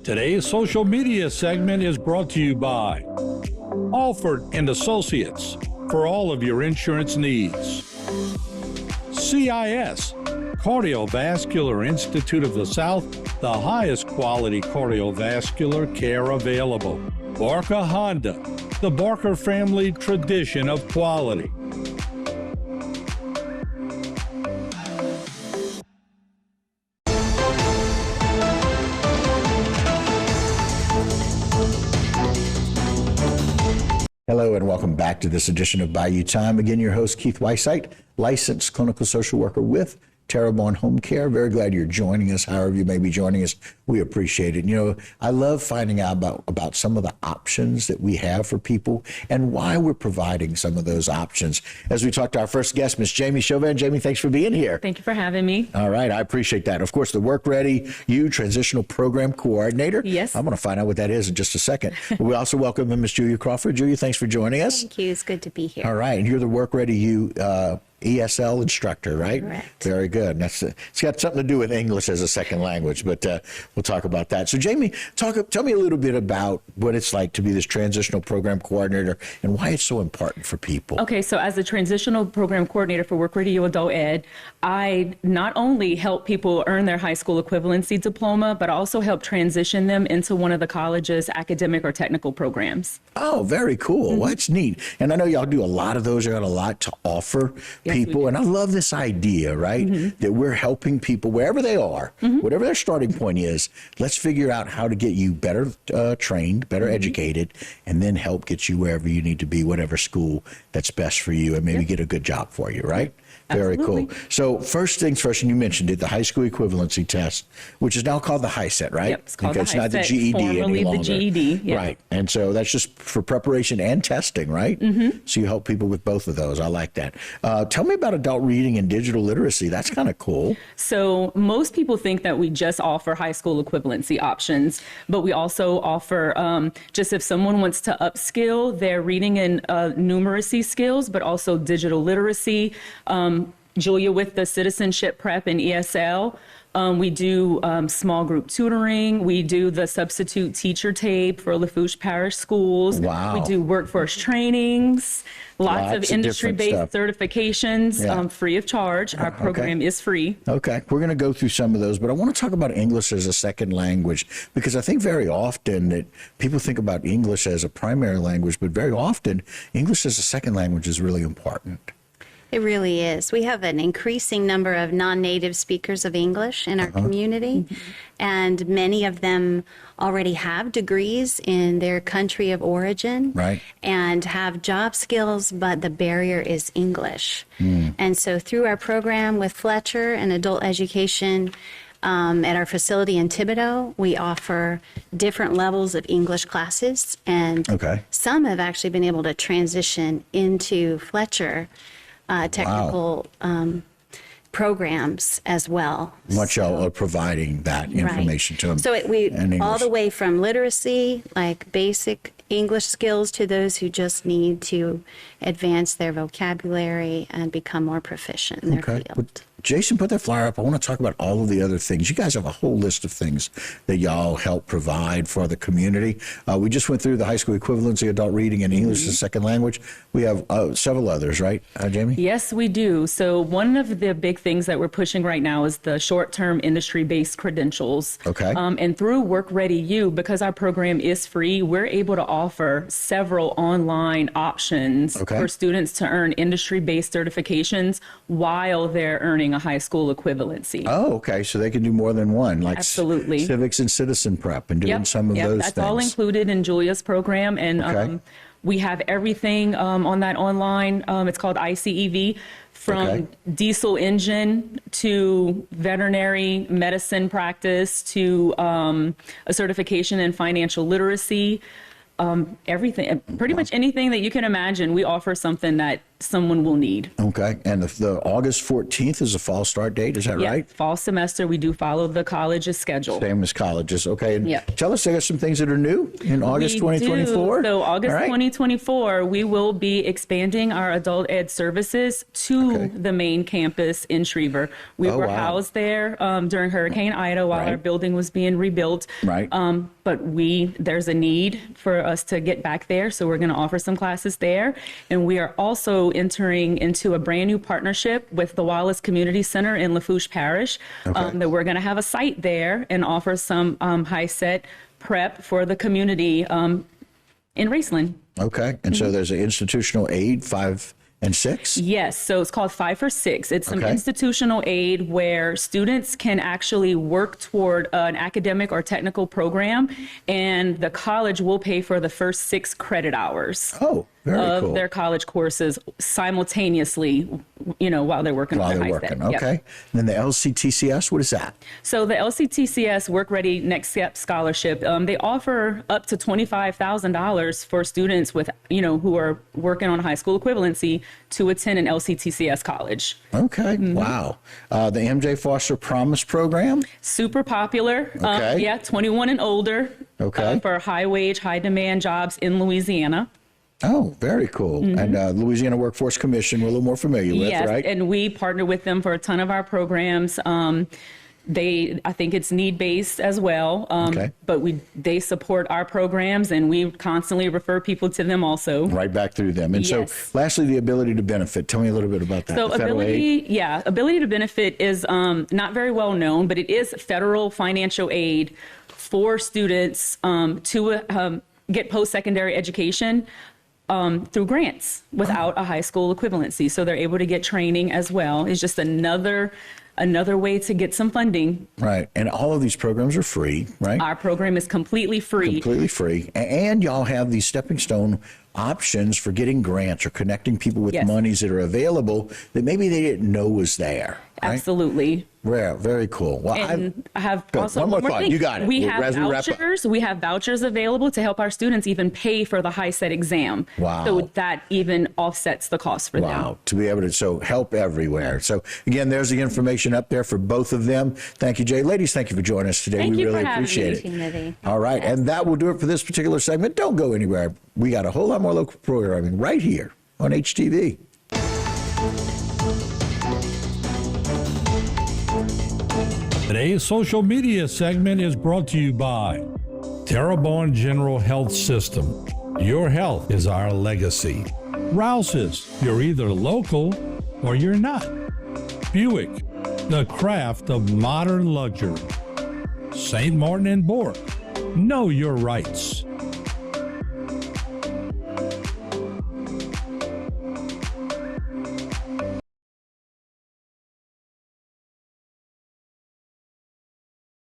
Today's social media segment is brought to you by Alford and Associates for all of your insurance needs. CIS, Cardiovascular Institute of the South, the highest quality cardiovascular care available. Barker Honda, the Barker family tradition of quality. Hello and welcome back to this edition of Bayou Time. Again, your host, Keith Weissite, licensed clinical social worker with Terrebonne Home Care. Very glad you're joining us, however you may be joining us. We appreciate it. You know, I love finding out about some of the options that we have for people and why we're providing some of those options. As we talk to our first guest, Ms. Jamie Chauvin. Jamie, thanks for being here. Thank you for having me. All right, I appreciate that. Of course, the Work Ready You Transitional Program Coordinator. Yes. I'm going to find out what that is in just a second. We also welcome Ms. Julia Crawford. Julia, thanks for joining us. Thank you. It's good to be here. All right, and you're the Work Ready You ESL instructor, right? Correct. Very good. It's got something to do with English as a second language, but we'll talk about that. So, Jamie, tell me a little bit about what it's like to be this transitional program coordinator and why it's so important for people. Okay, so as a transitional program coordinator for Work Ready You Adult Ed, I not only help people earn their high school equivalency diploma, but also help transition them into one of the college's academic or technical programs. Oh, very cool. Well, that's neat. And I know y'all do a lot of those. You got a lot to offer people. And I love this idea, right? That we're helping people wherever they are, whatever their starting point is. Let's figure out how to get you better trained, better educated, and then help get you wherever you need to be, whatever school that's best for you, and maybe get a good job for you, right? Very Absolutely. cool. So first things first, and you mentioned it, the high school equivalency test, which is now called the HiSET, right? Yep, it's called the It's not the HiSET, GED any formerly longer. the GED. Yep. Right. And so that's just for preparation and testing, right? So you help people with both of those. I like that. Tell me about adult reading and digital literacy. That's kind of cool. So most people think that we just offer high school equivalency options, but we also offer just if someone wants to upskill their reading and numeracy skills, but also digital literacy. Julia, with the citizenship prep and ESL, we do small group tutoring. We do the substitute teacher tape for Lafourche Parish schools. Wow. We do workforce trainings, lots of industry-based certifications, free of charge. Our program is free. Okay, we're going to go through some of those, but I want to talk about English as a second language because I think very often that people think about English as a primary language, but very often English as a second language is really important. It really is. We have an increasing number of non-native speakers of English in our community, and many of them already have degrees in their country of origin and have job skills, but the barrier is English. And so through our program with Fletcher and adult education, at our facility in Thibodaux, we offer different levels of English classes, and some have actually been able to transition into Fletcher technical programs as well. Much y'all are providing that information to them. So all the way from literacy, like basic English skills, to those who just need to advance their vocabulary and become more proficient in their field. Jason, put that flyer up. I want to talk about all of the other things. You guys have a whole list of things that y'all help provide for the community. We just went through the high school equivalency, adult reading, and English as a second language. We have several others, right, Jamie? Yes, we do. So one of the big things that we're pushing right now is the short-term industry-based credentials. And through Work Ready You, because our program is free, we're able to offer several online options for students to earn industry-based certifications while they're earning a high school equivalency. Oh, okay. So they can do more than one, like Absolutely. civics and citizen prep and doing some of those that's things. all included in Julia's program. And we have everything on that online. It's called ICEV, from diesel engine to veterinary medicine practice to a certification in financial literacy. Everything, pretty much anything that you can imagine, we offer something that someone will need. Okay. And the August 14th is the fall start date. Is that Yeah, right? fall semester, we do follow the college's schedule. Same as colleges. Okay. And Yeah. tell us, I got some things that are new in August We 2024. do. So August All right. 2024, we will be expanding our adult ed services to Okay. the main campus in Schriever. We Oh, were wow. housed there during Hurricane Ida while Right. our building was being rebuilt. Right. But there's a need for us to get back there, so we're going to offer some classes there. And we are also entering into a brand new partnership with the Wallace Community Center in Lafourche Parish, Okay. that we're going to have a site there and offer some high-set prep for the community in Raceland. Okay. And so there's an institutional aid, 5 and 6. Yes, so it's called 5 for 6. It's some Okay. institutional aid where students can actually work toward an academic or technical program, and the college will pay for the first 6 credit hours Oh, very of cool. their college courses simultaneously, while they're working While on their they're high working. step. Yep. Okay. And then the LCTCS, what is that? So the LCTCS Work Ready Next Step Scholarship, they offer up to $25,000 for students with, who are working on high school equivalency to attend an LCTCS college. Okay. Wow. The MJ Foster Promise Program. Super popular. Okay. 21 and older. Okay. For high wage, high demand jobs in Louisiana. Oh, very cool. And Louisiana Workforce Commission, we're a little more familiar with, Yes, right? and we partner with them for a ton of our programs. I think it's need-based as well, Okay. but they support our programs, and we constantly refer people to them also. Right back through them. And Yes. so lastly, the ability to benefit. Tell me a little bit about that. So The federal aid. ability to benefit is not very well known, but it is federal financial aid for students to get post-secondary education through grants without a high school equivalency. So they're able to get training as well. It's just another way to get some funding. Right. And all of these programs are free, right? Our program is completely free. Completely free. And y'all have these stepping stone options for getting grants or connecting people with Yes. monies that are available that maybe they didn't know was there. Right? Absolutely. Rare. Very cool. Well, And I have Good. also One more thought. thing. You got it. We We'll- have as we wrap up. vouchers. We have vouchers available to help our students even pay for the high set exam. Wow. So that even offsets the cost for them. Wow, to be able to help everywhere. So again, there's the information up there for both of them. Thank you, Jay. Ladies, thank you for joining us today. Thank we you really for having appreciate me. it. Opportunity. All right, and that will do it for this particular segment. Don't go anywhere. We got a whole lot more local programming right here on HTV. Today's social media segment is brought to you by Terrebonne General Health System. Your health is our legacy. Rouse's, you're either local or you're not. Buick, the craft of modern luxury. St. Martin and Bourke, know your rights.